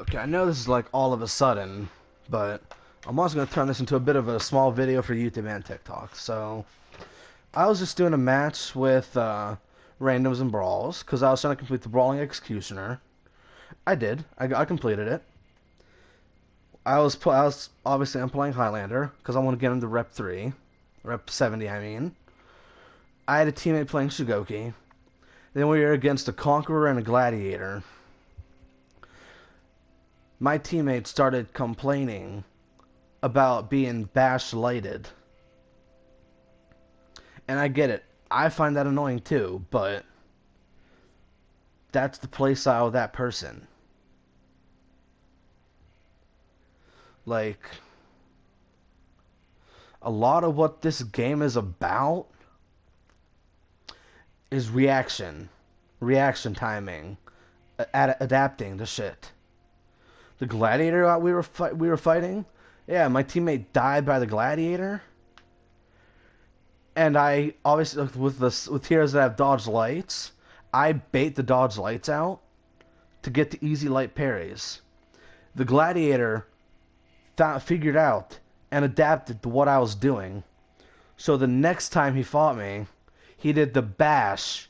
Okay, I know this is like all of a sudden, but I'm also going to turn this into a bit of a small video for YouTube and TikTok. So, I was just doing a match with Randoms and Brawls, because I was trying to complete the Brawling Executioner. I did. I completed it. Obviously, I'm playing Highlander, because I want to get into Rep 3. Rep 70, I mean. I had a teammate playing Shugoki. Then we were against a Conqueror and a Gladiator. My teammate started complaining about being bash lighted. And I get it. I find that annoying too, but that's the playstyle of that person. Like, a lot of what this game is about is reaction timing, adapting to shit. The gladiator we were fighting, yeah, my teammate died by the gladiator, and I obviously with heroes that have dodge lights, I bait the dodge lights out to get the easy light parries. The gladiator figured out and adapted to what I was doing, so the next time he fought me, he did the bash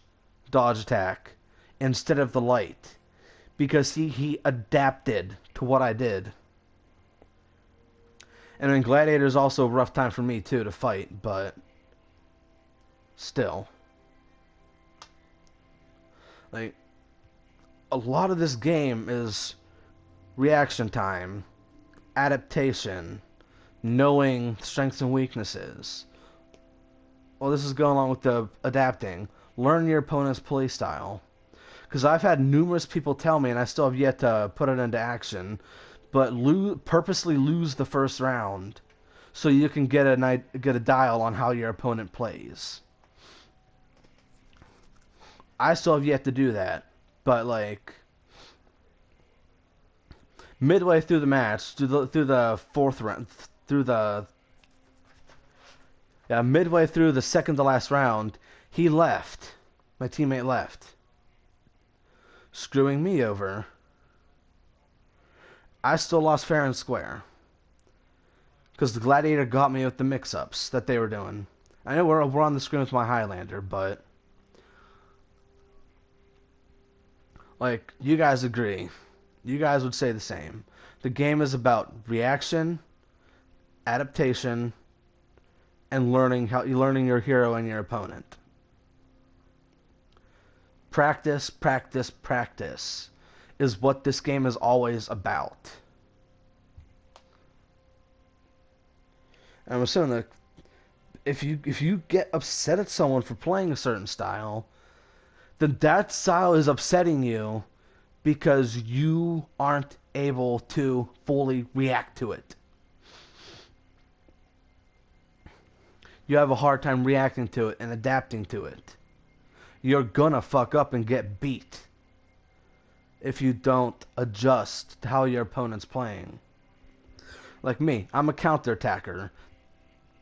dodge attack instead of the light, because he adapted to what I did. And then Gladiator is also a rough time for me too to fight, but still. Like, a lot of this game is reaction time, adaptation, knowing strengths and weaknesses. Well, this is going along with the adapting. Learn your opponent's playstyle. Because I've had numerous people tell me, and I still have yet to put it into action, but purposely lose the first round so you can get a dial on how your opponent plays. I still have yet to do that, but like midway through the match, through the fourth round, midway through the second to last round, he left. My teammate left, screwing me over. I still lost fair and square, because the Gladiator got me with the mix-ups that they were doing. I know we're on the screen with my Highlander, but like, you guys agree. You guys would say the same. The game is about reaction, adaptation, and learning your hero and your opponent. Practice, practice, practice is what this game is always about. And I'm assuming that if you get upset at someone for playing a certain style, then that style is upsetting you because you aren't able to fully react to it. You have a hard time reacting to it and adapting to it. You're gonna fuck up and get beat if you don't adjust to how your opponent's playing. Like me, I'm a counter-attacker.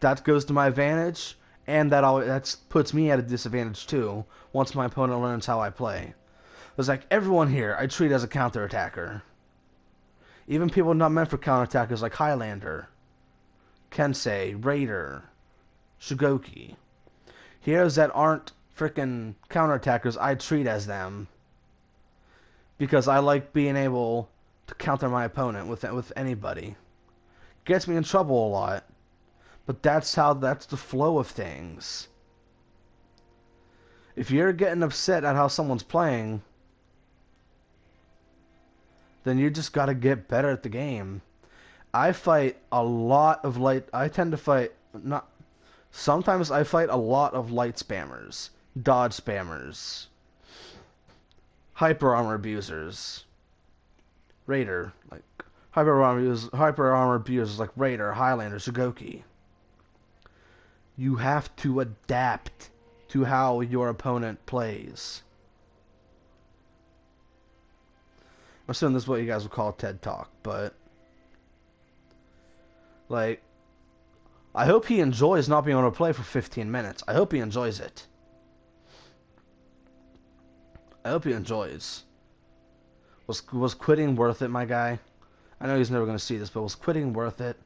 That goes to my advantage, and that puts me at a disadvantage too once my opponent learns how I play. It's like everyone here I treat as a counter-attacker. Even people not meant for counter-attackers like Highlander, Kensei, Raider, Shugoki. Heroes that aren't frickin' counterattackers, I treat as them, because I like being able to counter my opponent with anybody. Gets me in trouble a lot, but that's the flow of things. If you're getting upset at how someone's playing, then you just gotta get better at the game. I fight a lot of light. I tend to fight not. Sometimes I fight a lot of light spammers, dodge spammers, hyper armor abusers, Raider, like hyper armor abusers like Raider, Highlander, Shugoki. You have to adapt to how your opponent plays. I'm assuming this is what you guys would call TED Talk, but like, I hope he enjoys not being able to play for 15 minutes. I hope he enjoys it. I hope he enjoys. Was quitting worth it, my guy? I know he's never going to see this, but was quitting worth it?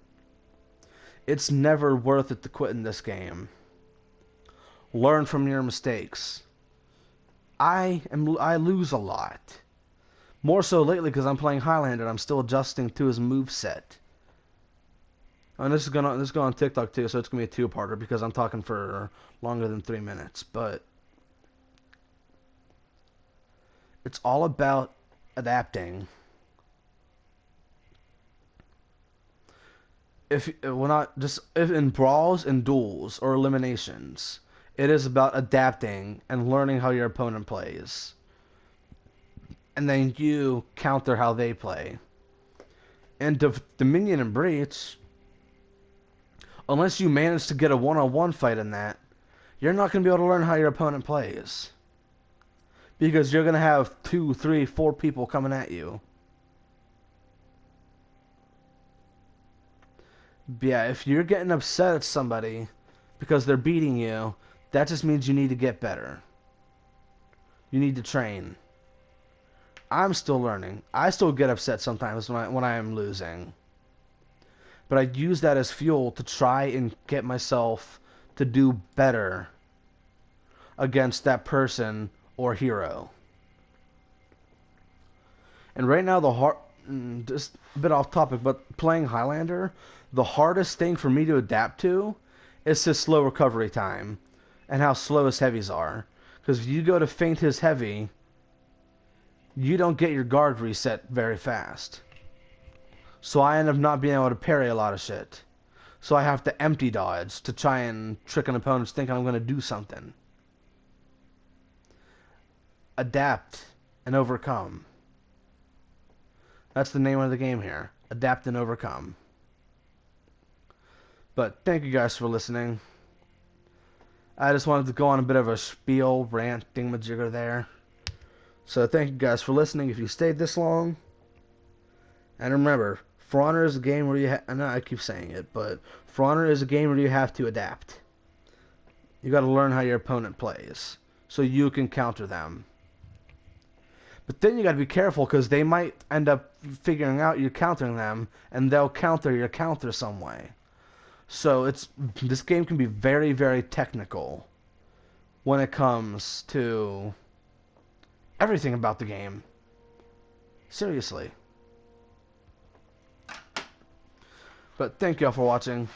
It's never worth it to quit in this game. Learn from your mistakes. I lose a lot. More so lately because I'm playing Highlander and I'm still adjusting to his moveset. And this is going on TikTok too, so it's gonna be a two-parter because I'm talking for longer than 3 minutes. But it's all about adapting. If in brawls and duels or eliminations, it is about adapting and learning how your opponent plays, and then you counter how they play. And Dominion and Breach, unless you manage to get a one-on-one fight in that, you're not going to be able to learn how your opponent plays. Because you're going to have 2, 3, 4 people coming at you. But yeah, if you're getting upset at somebody because they're beating you, that just means you need to get better. You need to train. I'm still learning. I still get upset sometimes when I am losing. But I use that as fuel to try and get myself to do better against that person or hero. And right now, just a bit off topic, but playing Highlander, the hardest thing for me to adapt to is his slow recovery time and how slow his heavies are. Because if you go to feint his heavy, you don't get your guard reset very fast. So I end up not being able to parry a lot of shit. So I have to empty dodge to try and trick an opponent to thinking I'm going to do something. Adapt and overcome. That's the name of the game here. Adapt and overcome. But thank you guys for listening. I just wanted to go on a bit of a spiel, rant, thingamajigger there. So thank you guys for listening if you stayed this long. And remember, For Honor is a game where I know I keep saying it, but For Honor is a game where you have to adapt. You got to learn how your opponent plays so you can counter them. But then you got to be careful because they might end up figuring out you're countering them and they'll counter your counter some way. So this game can be very, very technical when it comes to everything about the game. Seriously. But thank y'all for watching.